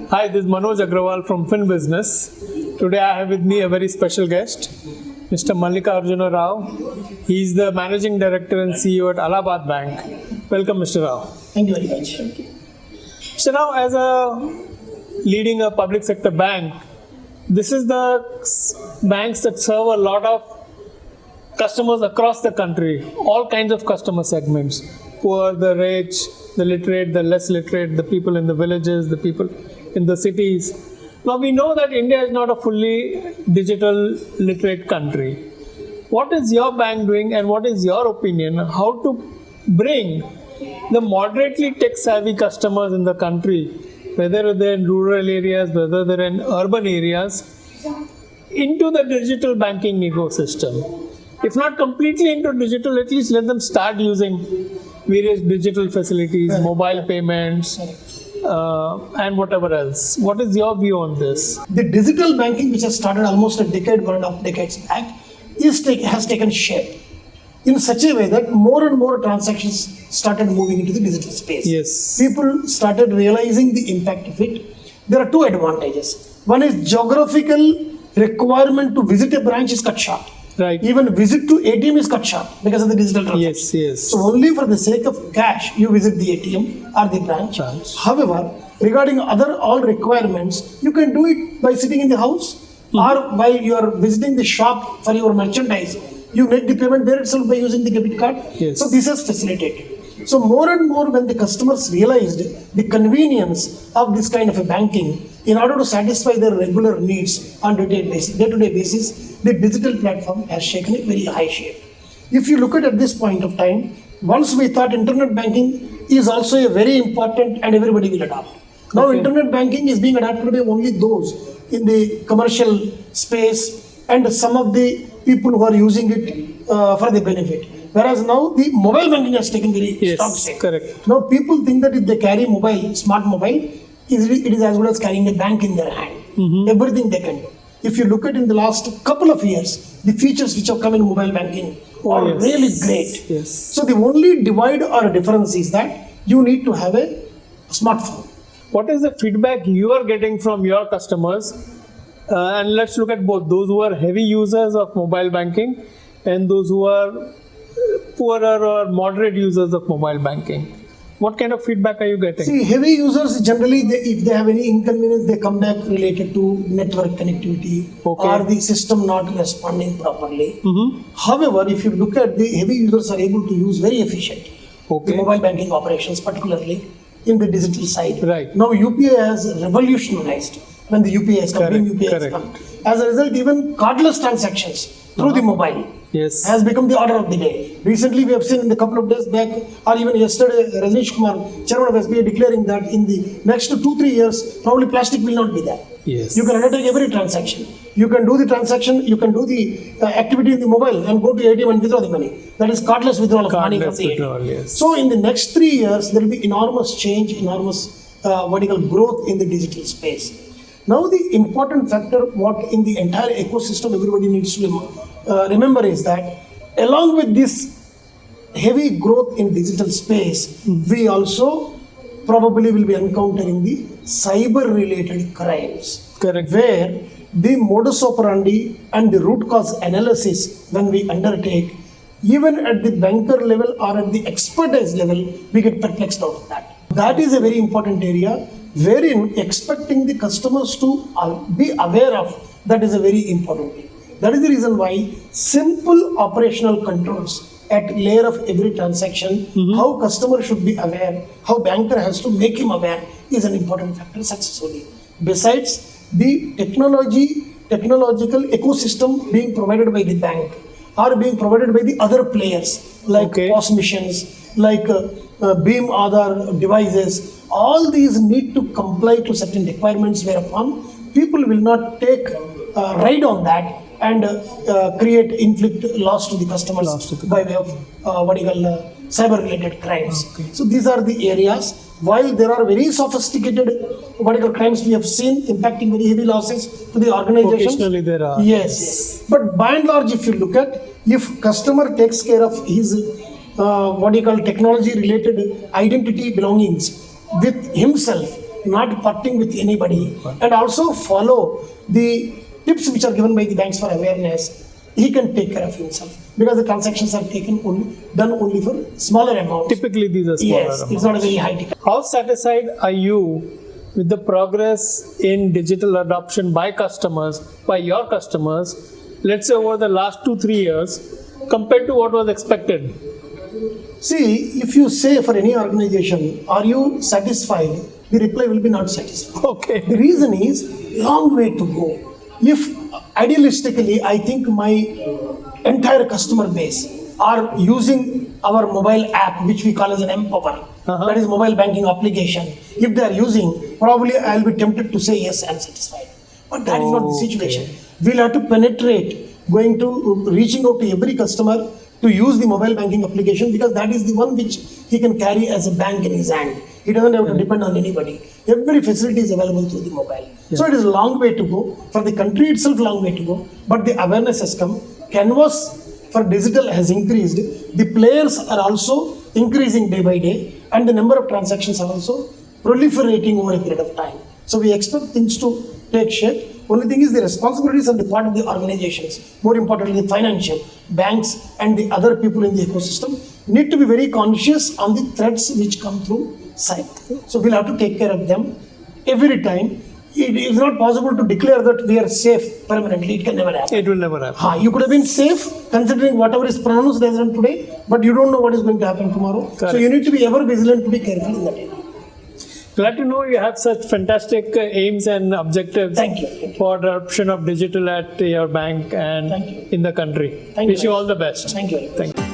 Hi, this is Manoj Agrawal from Fin Business. Today I have with me a very special guest, Mr. Mallikarjuna Rao. He is the Managing Director and CEO at Allahabad Bank. Welcome, Mr. Rao. Thank you very much. Mr. Rao, as leading a public sector bank, this is the banks that serve a lot of customers across the country, all kinds of customer segments, poor, the rich, the literate, the less literate, the people in the villages, the people in the cities. Now we know that India is not a fully digital literate country. What is your bank doing and what is your opinion on how to bring the moderately tech savvy customers in the country, whether they're in rural areas, whether they're in urban areas, into the digital banking ecosystem? If not completely into digital, at least let them start using various digital facilities, mobile payments, and whatever else. What is your view on this? The digital banking, which has started almost a decade, 1.5 decades back, has taken shape in such a way that more and more transactions started moving into the digital space. Yes. People started realizing the impact of it. There are two advantages. One is geographical requirement to visit a branch is cut short. Right. Even visit to ATM is cut short because of the digital transaction. Yes, yes. So only for the sake of cash, you visit the ATM or the branch. However, regarding other all requirements, you can do it by sitting in the house or while you are visiting the shop for your merchandise. You make the payment there itself by using the debit card. Yes. So this has facilitated. So more and more when the customers realized the convenience of this kind of a banking, in order to satisfy their regular needs on day-to-day basis, the digital platform has shaken a very high shape. If you look at this point of time, once we thought internet banking is also a very important and everybody will adopt. Now internet banking is being adopted by only those in the commercial space and some of the people who are using it for the benefit. Whereas now the mobile banking has taken very strong shape. Correct. Now people think that if they carry smart mobile, it is as good as carrying a bank in their hand. Everything they can do. If you look at in the last couple of years, the features which have come in mobile banking are really great. Yes. So the only divide or difference is that you need to have a smartphone. What is the feedback you are getting from your customers? And let's look at both those who are heavy users of mobile banking and those who are poorer or moderate users of mobile banking. What kind of feedback are you getting? See, heavy users generally, if they have any inconvenience, they come back related to network connectivity or the system not responding properly. However, if you look at the heavy users are able to use very efficiently the mobile banking operations, particularly in the digital side. Right. Now UPI has revolutionized when the UPI has come. As a result, even cardless transactions through the mobile has become the order of the day. Recently, we have seen in the couple of days back, or even yesterday, Rajneesh Kumar, chairman of SBI, declaring that in the next 2-3 years, probably plastic will not be there. Yes. You can undertake every transaction. You can do the transaction, you can do the activity in the mobile and go to ATM and withdraw the money. That is cardless withdrawal of money from the ATM. Yes. So in the next 3 years, there will be enormous change, enormous vertical growth in the digital space. Now the important factor what in the entire ecosystem everybody needs to remember is that along with this heavy growth in digital space, we also probably will be encountering the cyber related crimes. Correct. Where the modus operandi and the root cause analysis when we undertake, even at the banker level or at the expertise level, we get perplexed out of that. That is a very important area wherein expecting the customers to be aware of, that is a very important thing. That is the reason why simple operational controls at layer of every transaction, how customer should be aware, how banker has to make him aware is an important factor successfully. Besides the technological ecosystem being provided by the bank or being provided by the other players like POS machines, like Beam Aadhaar devices, all these need to comply to certain requirements whereupon people will not take ride on that and inflict loss to the customers by way of cyber related crimes. So these are the areas. While there are very sophisticated crimes we have seen impacting very heavy losses to the organizations. Occasionally there are. Yes. But by and large, if you look at, if customer takes care of his technology related identity belongings with himself, not parting with anybody, and also follow the tips which are given by the banks for awareness, he can take care of himself because the transactions are done only for smaller amounts. Typically, these are smaller Yes, amounts. it's not a very high ticket. How satisfied are you with the progress in digital adoption by your customers, let's say over the last 2-3 years, compared to what was expected? See, if you say for any organization, are you satisfied? The reply will be not satisfied. Okay. The reason is long way to go. If idealistically, I think my entire customer base are using our mobile app, which we call as an Empower, that is mobile banking application. If they are using, probably I'll be tempted to say yes, I'm satisfied. But that is not the situation. We'll have to penetrate, reaching out to every customer to use the mobile banking application because that is the one which he can carry as a bank in his hand. He doesn't have to depend on anybody. Every facility is available through the mobile. So it is a long way to go. For the country itself, long way to go. But the awareness has come. Canvas for digital has increased. The players are also increasing day by day. And the number of transactions are also proliferating over a period of time. So we expect things to take shape. Only thing is the responsibilities on the part of the organizations, more importantly the financial, banks and the other people in the ecosystem need to be very conscious on the threats which come through cyber. So we'll have to take care of them every time. It is not possible to declare that we are safe permanently. It can never happen. It will never happen. You could have been safe considering whatever is pronounced as on today, but you don't know what is going to happen tomorrow. Correct. So you need to be ever vigilant to be careful in that area. Glad to know you have such fantastic aims and objectives. Thank you. For adoption of digital at your bank and Thank you. in the country. Thank you. Wish you all the best. Thank you. Thank you.